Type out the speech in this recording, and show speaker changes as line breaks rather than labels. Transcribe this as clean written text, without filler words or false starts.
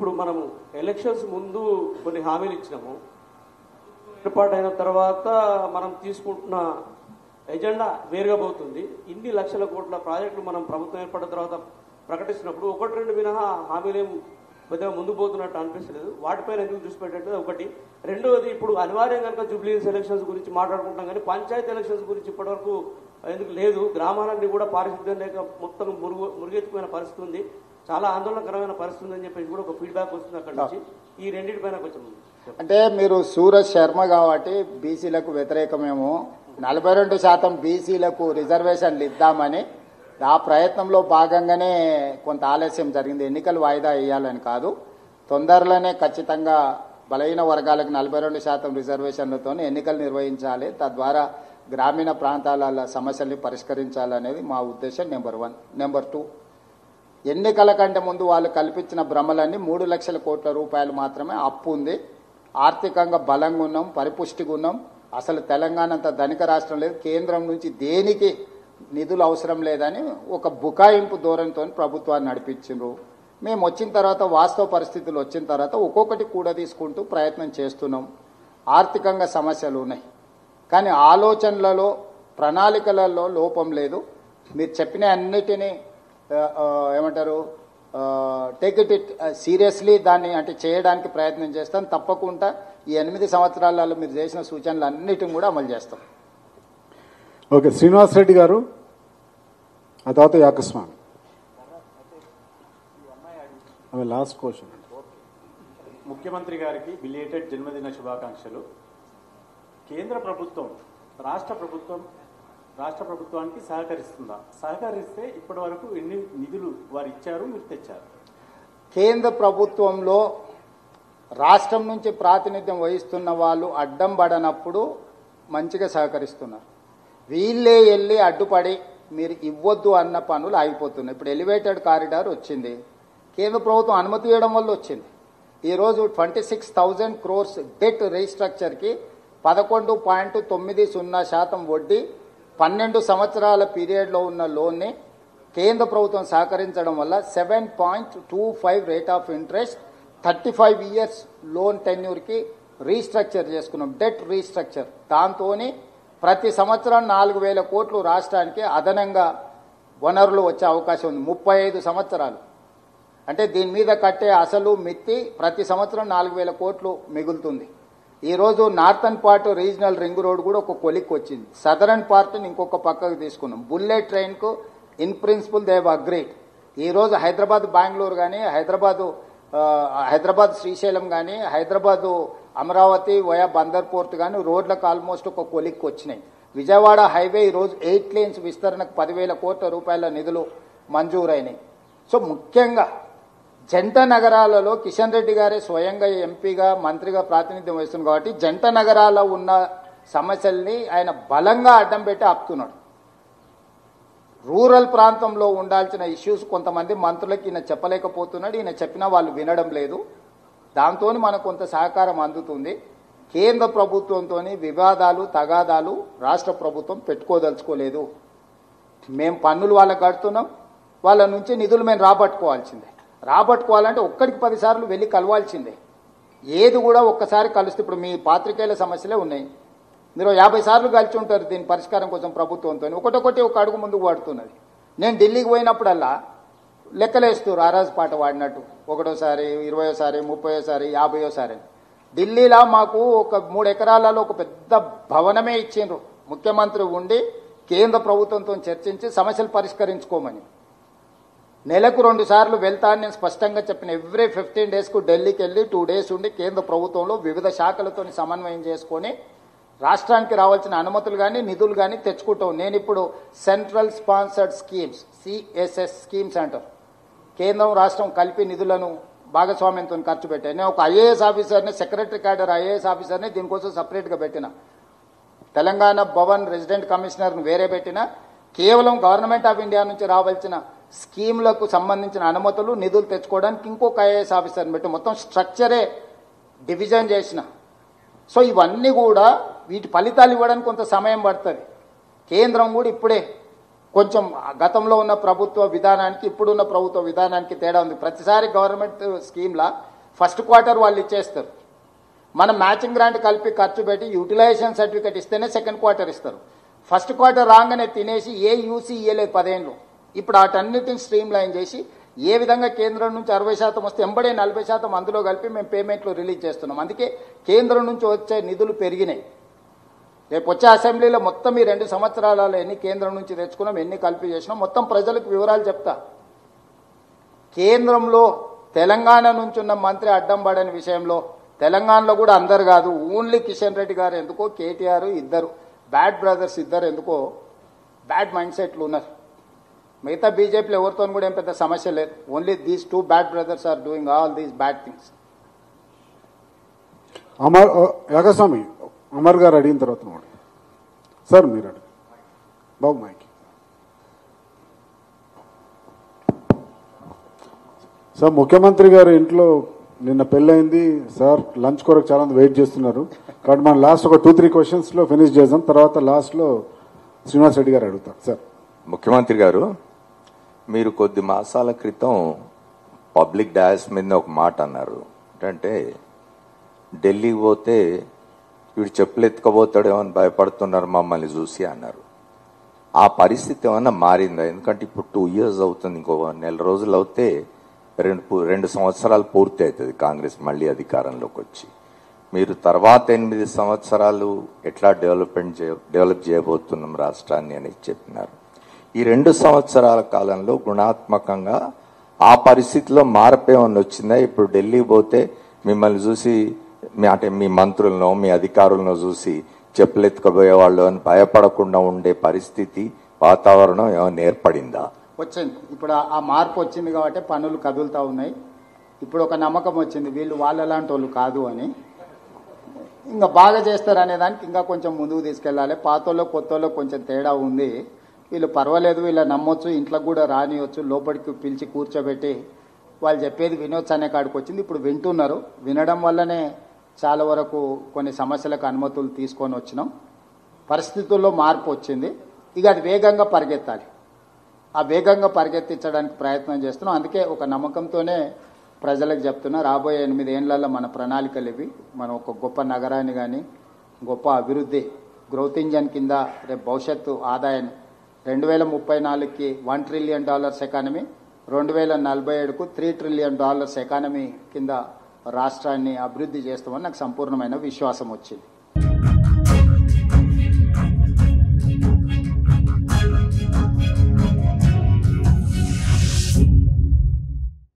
ఇప్పుడు మనము ఎలక్షన్స్ ముందు కొన్ని హామీలు ఇచ్చినాము. ఏర్పాటైన తర్వాత మనం తీసుకుంటున్న ఎజెండా వేరుగా పోతుంది. ఇన్ని లక్షల కోట్ల ప్రాజెక్టులు మనం ప్రభుత్వం ఏర్పడిన తర్వాత ప్రకటిస్తున్నప్పుడు ఒకటి రెండు మినహా హామీలు ఏం పెద్దగా ముందు పోతున్నట్టు అనిపిస్తలేదు. వాటిపైన ఎందుకు దృష్టి పెట్టట్లేదు ఒకటి. రెండవది, ఇప్పుడు అనివార్యంగా కనుక జూబ్లీహిల్స్ ఎలక్షన్స్ గురించి మాట్లాడుకుంటాం, కానీ పంచాయతీ ఎలక్షన్స్ గురించి ఇప్పటివరకు ఎందుకు లేదు. గ్రామాలన్నీ కూడా పారిశుద్ధ్యం లేక మొత్తం మురిగెత్తిపోయిన పరిస్థితి ఉంది. చాలా ఆందోళనకరమైన పరిస్థితి ఉందని చెప్పేసి కూడా ఒక ఫీడ్బ్యాక్ వస్తుంది అక్కడి నుంచి. ఈ రెండింటిపైన కొంచెం
అంటే మీరు సూరజ్ శర్మ కాబట్టి బీసీలకు వ్యతిరేకమేమో 42% బీసీలకు రిజర్వేషన్లు ఇద్దామని ఆ ప్రయత్నంలో భాగంగానే కొంత ఆలస్యం జరిగింది. ఎన్నికలు వాయిదా వేయాలని కాదు, తొందరలోనే ఖచ్చితంగా బలహీన వర్గాలకు 42% రిజర్వేషన్లతో ఎన్నికలు నిర్వహించాలి. తద్వారా గ్రామీణ ప్రాంతాల సమస్యల్ని పరిష్కరించాలనేది మా ఉద్దేశం. నెంబర్ 1. నెంబర్ 2, ఎన్నికల కంటే ముందు వాళ్ళు కల్పించిన భ్రమలన్నీ 3 లక్షల కోట్ల రూపాయలు మాత్రమే అప్పు ఉంది. ఆర్థికంగా బలంగా ఉన్నాం, పరిపుష్టిగా ఉన్నాం. అసలు తెలంగాణ అంత ధనిక రాష్ట్రం లేదు, కేంద్రం నుంచి దేనికి నిధులు అవసరం లేదని ఒక బుకాయింపు ధోరణితో ప్రభుత్వాన్ని నడిపించారు. మేము వచ్చిన తర్వాత వాస్తవ పరిస్థితులు వచ్చిన తర్వాత ఒక్కొక్కటి కూడా తీసుకుంటూ ప్రయత్నం చేస్తున్నాం. ఆర్థికంగా సమస్యలు ఉన్నాయి, కానీ ఆలోచనలలో ప్రణాళికలలో లోపం లేదు. మీరు చెప్పిన అన్నిటినీ ఏమంటారు టేక్ ఇట్ సీరియస్లీ, దాన్ని అంటే చేయడానికి ప్రయత్నం చేస్తాం. తప్పకుండా ఈ 8 సంవత్సరాలలో మీరు చేసిన సూచనలు అన్నిటిని కూడా అమలు చేస్తాం.
ఓకే, శ్రీనివాస్ రెడ్డి గారు, ఆ తర్వాత యాకస్వామి. Last question.
ముఖ్యమంత్రి గారికి బిలేటెడ్ జన్మదిన శుభాకాంక్షలు. కేంద్ర ప్రభుత్వం రాష్ట్ర ప్రభుత్వానికి సహకరిస్తుందా? సహకరిస్తే ఇప్పటి వరకు ఎన్ని నిధులు వారు ఇచ్చారు, మీరు తెచ్చారు?
కేంద్ర ప్రభుత్వంలో రాష్ట్రం నుంచి ప్రాతినిధ్యం వహిస్తున్న వాళ్ళు అడ్డం పడనప్పుడు మంచిగా సహకరిస్తున్నారు. వీళ్ళే వెళ్ళి అడ్డుపడి మీరు ఇవ్వద్దు అన్న పనులు ఆగిపోతున్నాయి. ఇప్పుడు ఎలివేటెడ్ కారిడార్ వచ్చింది, కేంద్ర ప్రభుత్వం అనుమతి ఇవ్వడం వల్ల వచ్చింది. ఈరోజు 26,000 crores డెట్ రీస్ట్రక్చర్కి 11.90% వడ్డీ, 12 సంవత్సరాల పీరియడ్లో ఉన్న లోన్ని కేంద్ర ప్రభుత్వం సహకరించడం వల్ల 7.25 rate of interest, 35 years loan టెన్యూర్కి రీస్ట్రక్చర్ చేసుకున్నాం, డెట్ రీస్ట్రక్చర్. దాంతో ప్రతి సంవత్సరం 4,000 కోట్లు రాష్ట్రానికి అదనంగా వనరులు వచ్చే అవకాశం ఉంది. 35 సంవత్సరాలు అంటే దీని మీద కట్టే అసలు మిత్తి ప్రతి సంవత్సరం 4,000 కోట్లు మిగులుతుంది. ఈరోజు northern part regional ring road కూడా ఒక కొలిక్ వచ్చింది, సదరన్ పార్ట్ని ఇంకొక పక్కకు తీసుకున్నాం. బుల్లెట్ ట్రైన్కు in principle they have agreed. ఈరోజు హైదరాబాద్ బెంగళూరు కానీ, హైదరాబాద్ శ్రీశైలం కానీ, హైదరాబాదు అమరావతి వయా బందర్ పోర్ట్ కానీ రోడ్లకు ఆల్మోస్ట్ ఒక కొలిక్ వచ్చినాయి. విజయవాడ హైవే ఈరోజు 8 lanes విస్తరణకు 10,000 కోట్ల రూపాయల నిధులు మంజూరైనాయి. సో ముఖ్యంగా జంట నగరాలలో కిషన్ రెడ్డి గారే స్వయంగా ఎంపీగా మంత్రిగా ప్రాతినిధ్యం వహిస్తున్నారు కాబట్టి జంట నగరాల్లో ఉన్న సమస్యల్ని ఆయన బలంగా అడ్డం పెట్టి ఆపుతున్నాడు. రూరల్ ప్రాంతంలో ఉండాల్సిన ఇష్యూస్ కొంతమంది మంత్రులకి ఈయన చెప్పలేకపోతున్నాడు, ఈయన చెప్పినా వాళ్ళు వినడం లేదు. దాంతో మనకు కొంత సహకారం అందుతుంది. కేంద్ర ప్రభుత్వంతో వివాదాలు తగాదాలు రాష్ట్ర ప్రభుత్వం పెట్టుకోదలుచుకోలేదు. మేము పన్నులు వాళ్ళకి కడుతున్నాం, వాళ్ళ నుంచి నిధులు మేము రాబట్టుకోవాలంటే ఒక్కడికి 10 సార్లు వెళ్ళి కలవాల్సిందే. ఏది కూడా ఒక్కసారి కలిస్తే ఇప్పుడు మీ పాత్రికేయుల సమస్యలే ఉన్నాయి, మీరు 50 సార్లు కలిసి ఉంటారు దీని పరిష్కారం కోసం ప్రభుత్వంతో. ఒకటొకటి ఒక అడుగు ముందుకు పడుతున్నది. నేను ఢిల్లీకి పోయినప్పుడల్లా లెక్కలేస్తారు ఆరాజ్ పాట వాడినట్టు, 1ఓసారి 20ఓసారి 30ఓసారి 50ఓసారి. ఢిల్లీలో మాకు ఒక 3 ఎకరాలలో ఒక పెద్ద భవనమే ఇచ్చిండ్రు, ముఖ్యమంత్రి ఉండి కేంద్ర ప్రభుత్వంతో చర్చించి సమస్యలు పరిష్కరించుకోమని. నెలకు 2 సార్లు వెళ్తానని నేను స్పష్టంగా చెప్పిన. ఎవ్రీ 15 daysకు ఢిల్లీకి వెళ్ళి 2 days ఉండి కేంద్ర ప్రభుత్వంలో వివిధ శాఖలతో సమన్వయం చేసుకొని రాష్ట్రానికి రావాల్సిన అనుమతులు కానీ నిధులు కానీ తెచ్చుకుంటాం. నేను ఇప్పుడు central sponsored schemes, CSS schemes అంటారు, కేంద్రం రాష్ట్రం కలిపి నిధులను భాగస్వామ్యంతో ఖర్చు పెట్టాను. నేను ఒక IAS ఆఫీసర్ని, సెక్రటరీ క్యాడర్ IAS ఆఫీసర్ని దీనికోసం సపరేట్గా పెట్టిన. తెలంగాణ భవన్ రెసిడెంట్ కమిషనర్ను వేరే పెట్టిన. కేవలం గవర్నమెంట్ ఆఫ్ ఇండియా నుంచి రావాల్సిన స్కీములకు సంబంధించిన అనుమతులు నిధులు తెచ్చుకోవడానికి ఇంకొక IAS ఆఫీసర్ని పెట్టి మొత్తం స్ట్రక్చరే డివిజన్ చేసిన. సో ఇవన్నీ కూడా వీటి ఫలితాలు ఇవ్వడానికి కొంత సమయం పడుతుంది. కేంద్రం కూడా ఇప్పుడే కొంచెం గతంలో ఉన్న ప్రభుత్వ విధానానికి ఇప్పుడున్న ప్రభుత్వ విధానానికి తేడా ఉంది. ప్రతిసారి గవర్నమెంట్ స్కీమ్లా ఫస్ట్ క్వార్టర్ వాళ్ళు ఇచ్చేస్తారు. మనం మ్యాచింగ్ గ్రాంట్ కలిపి ఖర్చు పెట్టి యూటిలైజేషన్ సర్టిఫికేట్ ఇస్తేనే సెకండ్ క్వార్టర్ ఇస్తారు. ఫస్ట్ క్వార్టర్ రాగానే తినేసి ఏ యూసీ ఇయ్యలేదు 10 ఏళ్ళు. ఇప్పుడు వాటన్నిటిని స్ట్రీమ్ లైన్ చేసి ఏ విధంగా కేంద్రం నుంచి 60% వస్తే ఎంబడే 40% అందులో కలిపి మేము పేమెంట్లు రిలీజ్ చేస్తున్నాం. అందుకే కేంద్రం నుంచి వచ్చే నిధులు పెరిగినాయి. రేపు వచ్చే అసెంబ్లీలో మొత్తం ఈ 2 సంవత్సరాలలో ఎన్ని కేంద్రం నుంచి తెచ్చుకున్నాం, ఎన్ని కలిపి చేసినాం, మొత్తం ప్రజలకు వివరాలు చెప్తా. కేంద్రంలో తెలంగాణ నుంచి ఉన్న మంత్రి అడ్డం పడని విషయంలో తెలంగాణలో కూడా అందరు కాదు, ఓన్లీ కిషన్ రెడ్డి గారు ఎందుకో, కేటీఆర్ ఇద్దరు బ్యాడ్ బ్రదర్స్ ఇద్దరు ఎందుకో బ్యాడ్ మైండ్ సెట్లు ఉన్నారు. మిగతా బీజేపీలో ఎవరితో కూడా ఏం పెద్ద సమస్య లేదు. Only these 2 bad brothers are doing all these bad things.
Yagaswami Amar గారు అడిగిన తర్వాత సార్ మీరు అడిగి బాబు మైక్. సార్ ముఖ్యమంత్రి గారు ఇంట్లో నిన్న పెళ్ళైంది సార్, లంచ్ కొరకు చాలా మంది వెయిట్ చేస్తున్నారు కాబట్టి మనం లాస్ట్ ఒక 2-3 క్వశ్చన్స్ లో ఫినిష్ చేద్దాం, తర్వాత లాస్ట్ లో శ్రీనివాస్ రెడ్డి గారు అడుగుతారు. సార్
ముఖ్యమంత్రి గారు, మీరు కొద్ది మాసాల క్రితం పబ్లిక్ డయాస్ మీద ఒక మాట అన్నారు. ఏంటంటే ఢిల్లీకి పోతే వీడు చెప్పులు ఎత్తుకపోతాడేమో అని భయపడుతున్నారు మమ్మల్ని చూసి అన్నారు. ఆ పరిస్థితి ఏమన్నా మారిందా? ఎందుకంటే ఇప్పుడు 2 years అవుతుంది, ఇంకో 1 నెల రోజులు అవుతే 2 సంవత్సరాలు పూర్తి అవుతుంది కాంగ్రెస్ మళ్ళీ అధికారంలోకి వచ్చి. మీరు తర్వాత 8 సంవత్సరాలు ఎట్లా డెవలప్ చేయబోతున్నాం రాష్ట్రాన్ని అని చెప్పినారు. ఈ 2 సంవత్సరాల కాలంలో గుణాత్మకంగా ఆ పరిస్థితిలో మార్పు ఏమన్నా వచ్చిందా? ఇప్పుడు ఢిల్లీ పోతే మిమ్మల్ని చూసి అంటే మీ మంత్రులను మీ అధికారులను చూసి చెప్పులెత్తుకపోయేవాళ్ళు అని భయపడకుండా ఉండే పరిస్థితి వాతావరణం ఏమైనా ఏర్పడిందా?
వచ్చింది. ఇప్పుడు ఆ మార్పు వచ్చింది కాబట్టి పనులు కదులుతూ ఉన్నాయి. ఇప్పుడు ఒక నమ్మకం వచ్చింది, వీళ్ళు వాళ్ళలాంటి వాళ్ళు కాదు అని. ఇంకా బాగా చేస్తారనే దానికి ఇంకా కొంచెం ముందుకు తీసుకెళ్ళాలి. పాతోళ్ళు కొత్తోళ్ళు కొంచెం తేడా ఉంది. వీళ్ళు పర్వాలేదు, వీళ్ళ నమ్మొచ్చు, ఇంట్లో కూడా రానియొచ్చు, లోపలికి పిలిచి కూర్చోబెట్టి వాళ్ళు చెప్పేది వినొచ్చు అనే కాడికి వచ్చింది. ఇప్పుడు వింటున్నారు. వినడం వల్లనే చాలా వరకు కొన్ని సమస్యలకు అనుమతులు తీసుకొని వచ్చినాం. పరిస్థితుల్లో మార్పు వచ్చింది. ఇక అది వేగంగా పరిగెత్తాలి. ఆ వేగంగా పరిగెత్తించడానికి ప్రయత్నం చేస్తున్నాం. అందుకే ఒక నమ్మకంతోనే ప్రజలకు చెప్తున్నా, రాబోయే 8 ఏళ్లలో మన ప్రణాళికలు ఇవి. మనం ఒక గొప్ప నగరాన్ని కానీ గొప్ప అభివృద్ధి గ్రోత్ ఇంజన్ కింద రేపు భవిష్యత్తు ఆదాయాన్ని 2034కి $1 trillion ఎకానమీ, 2047కు $3 trillion ఎకానమీ కింద రాష్ట్రాన్ని అభివృద్ధి చేస్తామని నాకు సంపూర్ణమైన విశ్వాసం వచ్చింది.